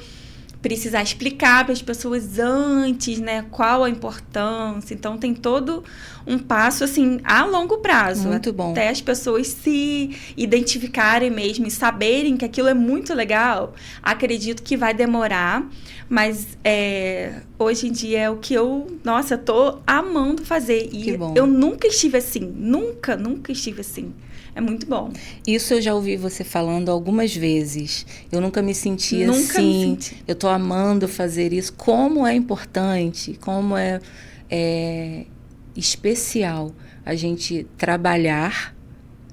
precisar explicar para as pessoas antes, né, qual a importância. Então, tem todo um passo, assim, a longo prazo. Muito bom. Até as pessoas se identificarem mesmo e saberem que aquilo é muito legal. Acredito que vai demorar, mas hoje em dia é o que eu tô amando fazer. E eu nunca estive assim. Nunca estive assim. É muito bom. Isso eu já ouvi você falando algumas vezes. Eu nunca me senti assim. Eu tô amando fazer isso. Como é importante, como é especial a gente trabalhar,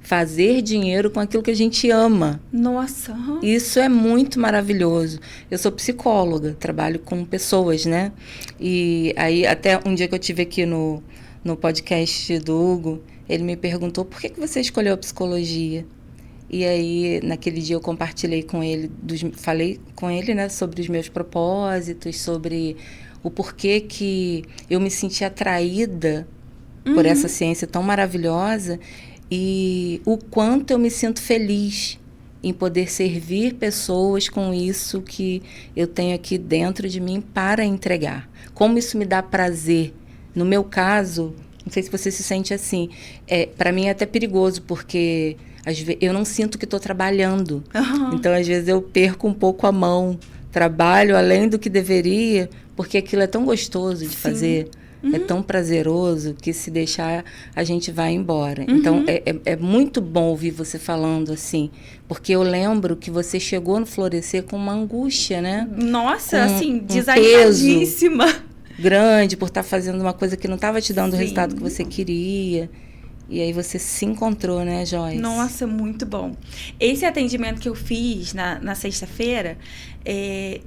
fazer dinheiro com aquilo que a gente ama. Nossa! Isso é muito maravilhoso. Eu sou psicóloga, trabalho com pessoas, né? E aí, até um dia que eu tive aqui no podcast do Hugo, ele me perguntou por que você escolheu a psicologia. E aí, naquele dia, eu compartilhei com ele, falei com ele, né, sobre os meus propósitos, sobre o porquê que eu me senti atraída por essa ciência tão maravilhosa e o quanto eu me sinto feliz em poder servir pessoas com isso que eu tenho aqui dentro de mim para entregar. Como isso me dá prazer. No meu caso, não sei se você se sente assim, para mim é até perigoso, porque às vezes, eu não sinto que estou trabalhando. Então, às vezes, eu perco um pouco a mão, trabalho além do que deveria, porque aquilo é tão gostoso de fazer, é tão prazeroso, que se deixar, a gente vai embora. Então, é muito bom ouvir você falando assim, porque eu lembro que você chegou no Florescer com uma angústia, né? Nossa, assim, desanimadíssima. Grande por estar fazendo uma coisa que não estava te dando o resultado que você queria. E aí você se encontrou, né, Joyce? Nossa, muito bom. Esse atendimento que eu fiz na sexta-feira,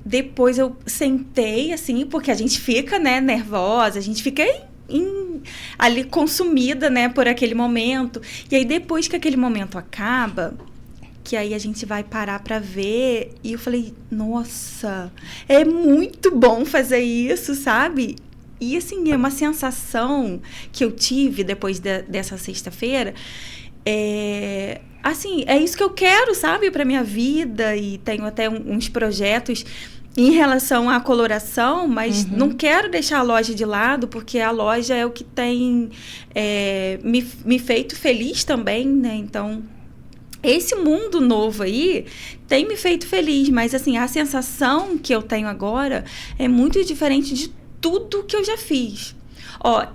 depois eu sentei, assim, porque a gente fica, né, nervosa, a gente fica ali consumida, né, por aquele momento. E aí depois que aquele momento acaba, que aí a gente vai parar para ver, e eu falei, nossa, é muito bom fazer isso, sabe? E, assim, é uma sensação que eu tive depois dessa sexta-feira. Assim, é isso que eu quero, sabe, para minha vida. E tenho até uns projetos em relação à coloração, mas não quero deixar a loja de lado, porque a loja é o que tem me feito feliz também, né? Então, esse mundo novo aí tem me feito feliz, mas, assim, a sensação que eu tenho agora é muito diferente de tudo que eu já fiz.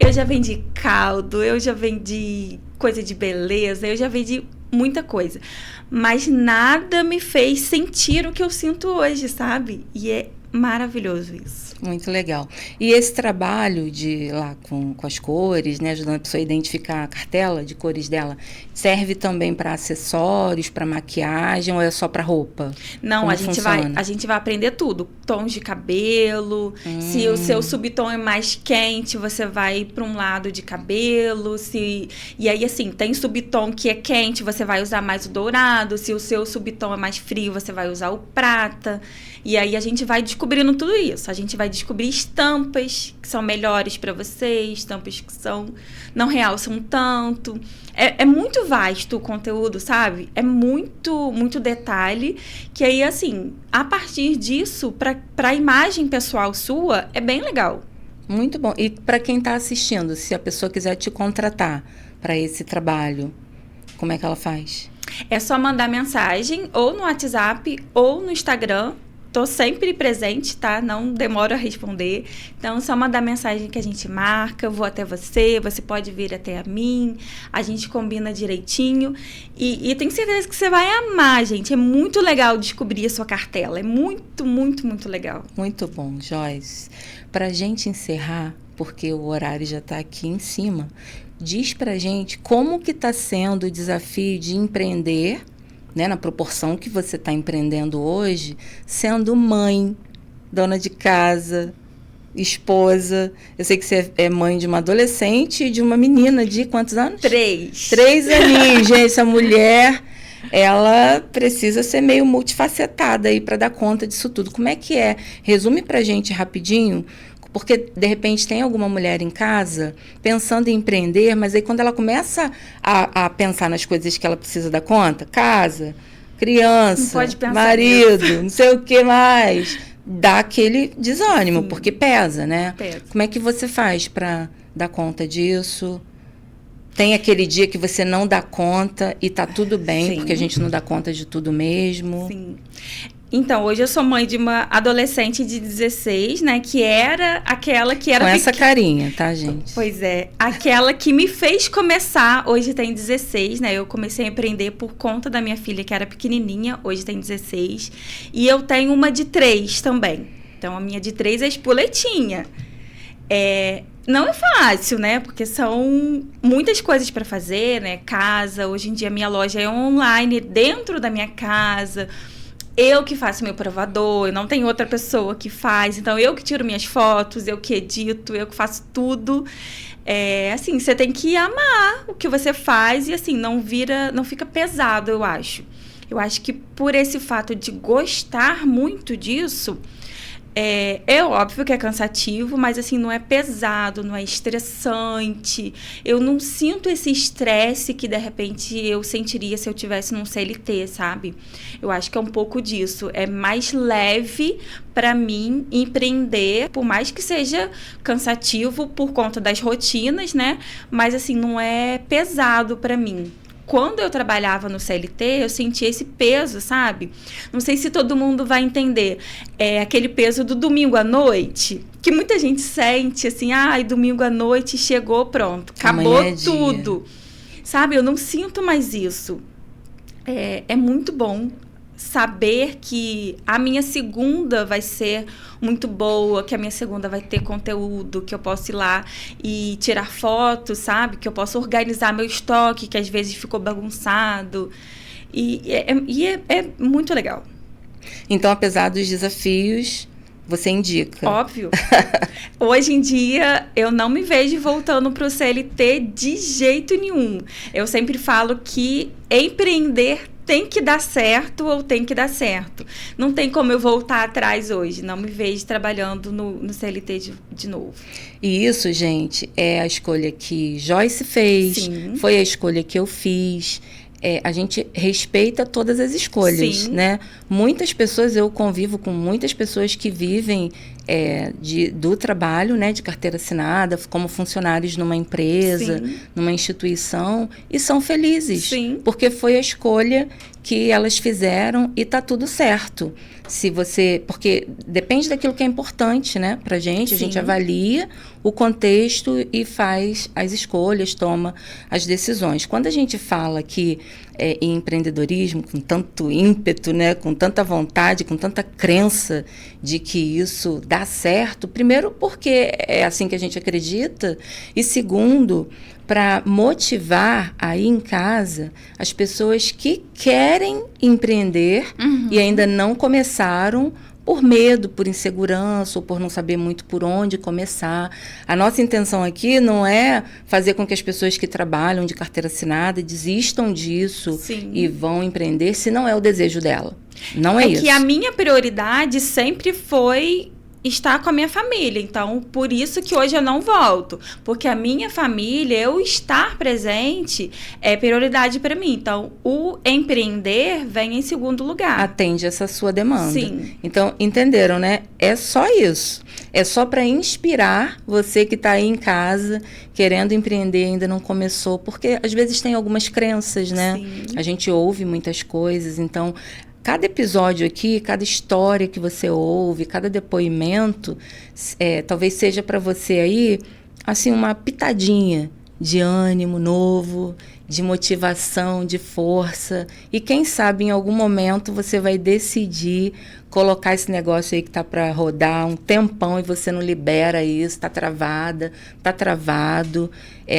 Eu já vendi caldo, eu já vendi coisa de beleza, eu já vendi muita coisa. Mas nada me fez sentir o que eu sinto hoje, sabe? E é maravilhoso isso. Muito legal. E esse trabalho de lá com as cores, né, ajudando a pessoa a identificar a cartela de cores dela, serve também para acessórios, para maquiagem, ou é só para roupa? Não, a gente vai aprender tudo. Tons de cabelo, se o seu subtom é mais quente, você vai para um lado de cabelo, e aí, assim, tem subtom que é quente, você vai usar mais o dourado, se o seu subtom é mais frio, você vai usar o prata. E aí a gente vai descobrindo tudo isso. A gente vai descobrir estampas que são melhores para você, estampas que não realçam tanto. É muito vasto o conteúdo, sabe? É muito, muito detalhe. Que aí, assim, a partir disso, para a imagem pessoal sua, é bem legal. Muito bom. E para quem está assistindo, se a pessoa quiser te contratar para esse trabalho, como é que ela faz? É só mandar mensagem ou no WhatsApp ou no Instagram. Tô sempre presente, tá? Não demoro a responder. Então, só mandar mensagem que a gente marca, eu vou até você pode vir até a mim, a gente combina direitinho. E tenho certeza que você vai amar, gente. É muito legal descobrir a sua cartela. É muito, muito, muito legal. Muito bom, Joyce. Pra gente encerrar, porque o horário já tá aqui em cima, diz pra gente como que tá sendo o desafio de empreender, né, na proporção que você está empreendendo hoje, sendo mãe, dona de casa, esposa. Eu sei que você é mãe de uma adolescente e de uma menina de quantos anos? 3. 3 aninhos, gente. Essa mulher, ela precisa ser meio multifacetada aí para dar conta disso tudo. Como é que é? Resume pra gente rapidinho. Porque, de repente, tem alguma mulher em casa pensando em empreender, mas aí quando ela começa a pensar nas coisas que ela precisa dar conta, casa, criança, marido, não sei o que mais, dá aquele desânimo, Sim. porque pesa, né? Pesa. Como é que você faz para dar conta disso? Tem aquele dia que você não dá conta e tá tudo bem, Sim. porque a gente não dá conta de tudo mesmo. Sim. Então, hoje eu sou mãe de uma adolescente de 16, né? Que era aquela que era... Com essa carinha, tá, gente? Pois é. Aquela que me fez começar, hoje tem 16, né? Eu comecei a empreender por conta da minha filha, que era pequenininha, hoje tem 16. E eu tenho uma de 3 também. Então, a minha de 3 é espoletinha. Não é fácil, né? Porque são muitas coisas para fazer, né? Casa, hoje em dia minha loja é online, dentro da minha casa. Eu que faço meu provador, eu não tenho outra pessoa que faz. Então, eu que tiro minhas fotos, eu que edito, eu que faço tudo. Assim, você tem que amar o que você faz e, assim, não fica pesado, eu acho. Eu acho que por esse fato de gostar muito disso... É óbvio que é cansativo, mas assim, não é pesado, não é estressante. Eu não sinto esse estresse que, de repente, eu sentiria se eu tivesse num CLT, sabe? Eu acho que é um pouco disso. É mais leve para mim empreender, por mais que seja cansativo por conta das rotinas, né? Mas assim, não é pesado para mim. Quando eu trabalhava no CLT, eu sentia esse peso, sabe? Não sei se todo mundo vai entender. É aquele peso do domingo à noite, que muita gente sente, assim, domingo à noite chegou, pronto, acabou tudo. Sabe? Eu não sinto mais isso. É muito bom saber que a minha segunda vai ser muito boa, que a minha segunda vai ter conteúdo, que eu posso ir lá e tirar fotos, sabe? Que eu posso organizar meu estoque, que às vezes ficou bagunçado. E é muito legal. Então, apesar dos desafios, você indica? Óbvio. Hoje em dia, eu não me vejo voltando para o CLT de jeito nenhum. Eu sempre falo que empreender tem que dar certo ou tem que dar certo. Não tem como eu voltar atrás hoje. Não me vejo trabalhando no CLT de novo. E isso, gente, é a escolha que Joyce fez. Sim. Foi a escolha que eu fiz. A gente respeita todas as escolhas, Sim. né? Muitas pessoas, eu convivo com muitas pessoas que vivem do trabalho, né, de carteira assinada, como funcionários numa empresa, Sim. numa instituição, e são felizes. Sim. Porque foi a escolha que elas fizeram e tá tudo certo. Porque depende daquilo que é importante, né, pra gente. Sim. A gente avalia o contexto e faz as escolhas, toma as decisões. Quando a gente fala que em empreendedorismo, com tanto ímpeto, né, com tanta vontade, com tanta crença de que isso dá certo, primeiro porque é assim que a gente acredita, e segundo, para motivar aí em casa as pessoas que querem empreender e ainda não começaram por medo, por insegurança ou por não saber muito por onde começar. A nossa intenção aqui não é fazer com que as pessoas que trabalham de carteira assinada desistam disso. Sim. E vão empreender se não é o desejo dela. Não é isso. Que a minha prioridade sempre foi estar com a minha família. Então, por isso que hoje eu não volto. Porque a minha família, eu estar presente, é prioridade para mim. Então, o empreender vem em segundo lugar. Atende essa sua demanda. Sim. Então, entenderam, né? É só isso. É só para inspirar você que está aí em casa, querendo empreender e ainda não começou. Porque, às vezes, tem algumas crenças, né? Sim. A gente ouve muitas coisas, então... Cada episódio aqui, cada história que você ouve, cada depoimento, talvez seja para você aí, assim, uma pitadinha de ânimo novo, de motivação, de força. E quem sabe em algum momento você vai decidir colocar esse negócio aí que tá para rodar um tempão e você não libera isso, tá travada, tá travado,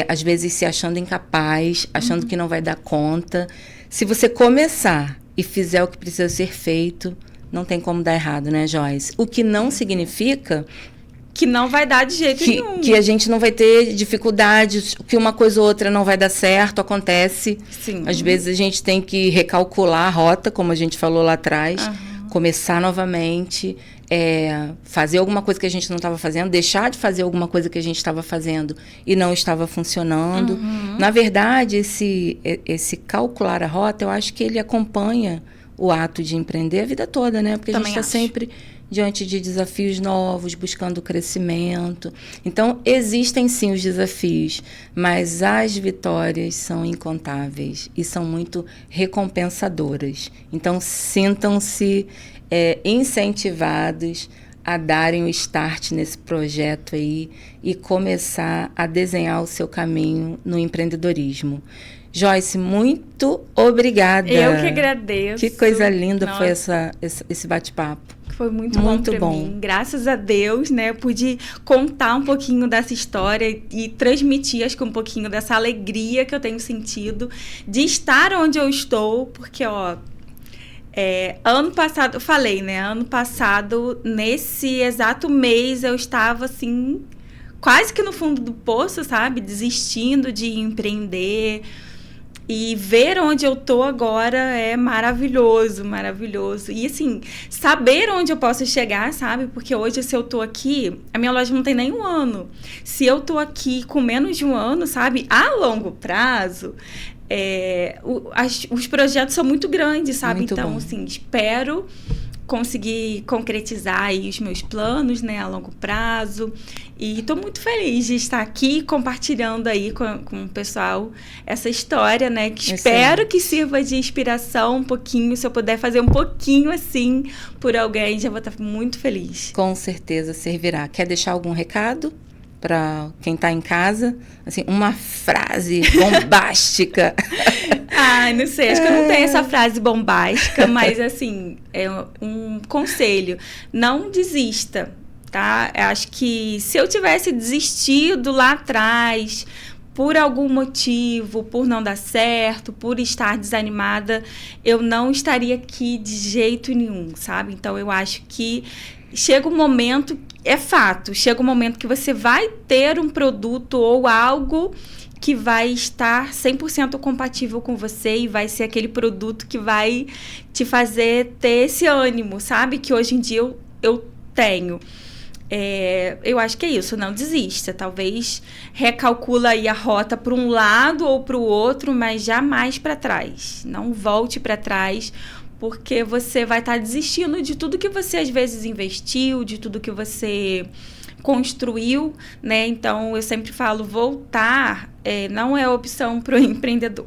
às vezes se achando incapaz, achando que não vai dar conta. Se você começar e fizer o que precisa ser feito, não tem como dar errado, né, Joyce? O que não significa... que não vai dar de jeito nenhum. Que a gente não vai ter dificuldades, que uma coisa ou outra não vai dar certo, acontece. Sim. Às vezes a gente tem que recalcular a rota, como a gente falou lá atrás, começar novamente, fazer alguma coisa que a gente não estava fazendo, deixar de fazer alguma coisa que a gente estava fazendo e não estava funcionando. Na verdade, esse calcular a rota, eu acho que ele acompanha o ato de empreender a vida toda, né? Porque Também a gente está sempre diante de desafios novos, buscando crescimento. Então, existem sim os desafios, mas as vitórias são incontáveis e são muito recompensadoras. Então, sintam-se incentivados a darem o start nesse projeto aí e começar a desenhar o seu caminho no empreendedorismo. Joyce, muito obrigada. Eu que agradeço. Que coisa linda foi esse bate-papo. Foi muito bom para mim. Graças a Deus, né? Eu pude contar um pouquinho dessa história e transmitir, acho que um pouquinho dessa alegria que eu tenho sentido de estar onde eu estou, porque, ano passado, eu falei, né? Ano passado, nesse exato mês, eu estava, assim, quase que no fundo do poço, sabe? Desistindo de empreender. E ver onde eu tô agora é maravilhoso, maravilhoso. E, assim, saber onde eu posso chegar, sabe? Porque hoje, se eu tô aqui, a minha loja não tem nem 1 ano. Se eu tô aqui com menos de 1 ano, sabe? A longo prazo, os projetos são muito grandes, sabe? Muito então, bom. Assim, espero conseguir concretizar aí os meus planos, né, a longo prazo. E estou muito feliz de estar aqui compartilhando aí com o pessoal essa história, né, que espero que sirva de inspiração um pouquinho. Se eu puder fazer um pouquinho assim por alguém, já vou estar muito feliz. Com certeza servirá. Quer deixar algum recado para quem está em casa? Assim, uma frase bombástica. Não sei, acho que eu não tenho essa frase bombástica, mas assim, é um conselho. Não desista, tá? Eu acho que se eu tivesse desistido lá atrás, por algum motivo, por não dar certo, por estar desanimada, eu não estaria aqui de jeito nenhum, sabe? Então, eu acho que chega um momento, é fato, chega um momento que você vai ter um produto ou algo que vai estar 100% compatível com você e vai ser aquele produto que vai te fazer ter esse ânimo, sabe? Que hoje em dia eu tenho. Eu acho que é isso, não desista. Talvez recalcula aí a rota para um lado ou para o outro, mas jamais para trás. Não volte para trás, porque você vai estar desistindo de tudo que você às vezes investiu, de tudo que você construiu, né? Então, eu sempre falo, voltar não é opção para o empreendedor.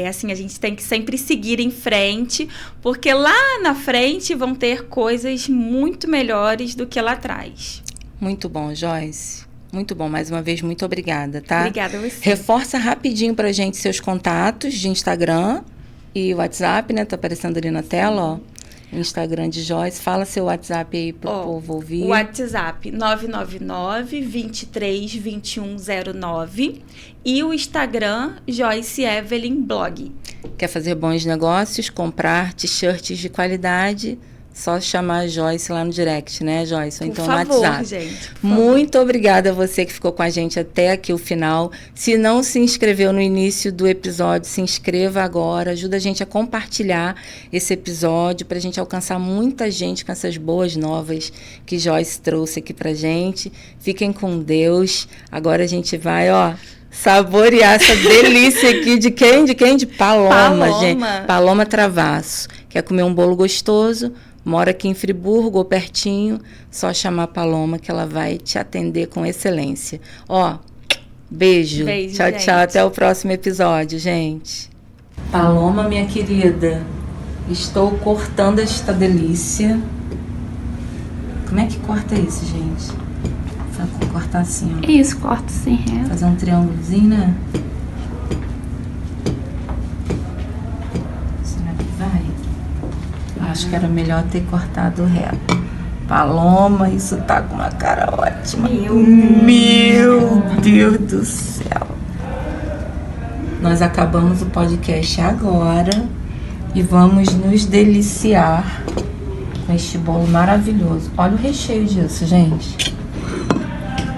Assim, a gente tem que sempre seguir em frente, porque lá na frente vão ter coisas muito melhores do que lá atrás. Muito bom, Joyce. Muito bom. Mais uma vez, muito obrigada, tá? Obrigada a você. Reforça rapidinho pra gente seus contatos de Instagram e WhatsApp, né? Tá aparecendo ali na tela, ó. Instagram de Joyce. Fala seu WhatsApp aí pro povo ouvir. O WhatsApp 999-232109 e o Instagram Joyce Evelyn Blog. Quer fazer bons negócios, comprar t-shirts de qualidade? Só chamar a Joyce lá no direct, né, Joyce? Ou então no WhatsApp. Gente, muito obrigada a você que ficou com a gente até aqui o final. Se não se inscreveu no início do episódio, se inscreva agora. Ajuda a gente a compartilhar esse episódio para a gente alcançar muita gente com essas boas novas que Joyce trouxe aqui pra gente. Fiquem com Deus. Agora a gente vai, saborear essa delícia aqui de quem? De Paloma, gente. Paloma Travasso. Quer comer um bolo gostoso? Mora aqui em Friburgo ou pertinho, só chamar a Paloma que ela vai te atender com excelência. Beijo. Tchau, gente. Tchau. Até o próximo episódio, gente. Paloma, minha querida, estou cortando esta delícia. Como é que corta isso, gente? Vou cortar assim, ó. Isso, corta sem reto. Fazer um triângulozinho, né? Será que vai? Acho que era melhor ter cortado reto. Paloma, isso tá com uma cara ótima. Meu Deus do céu. Nós acabamos o podcast agora e vamos nos deliciar com este bolo maravilhoso. Olha o recheio disso, gente.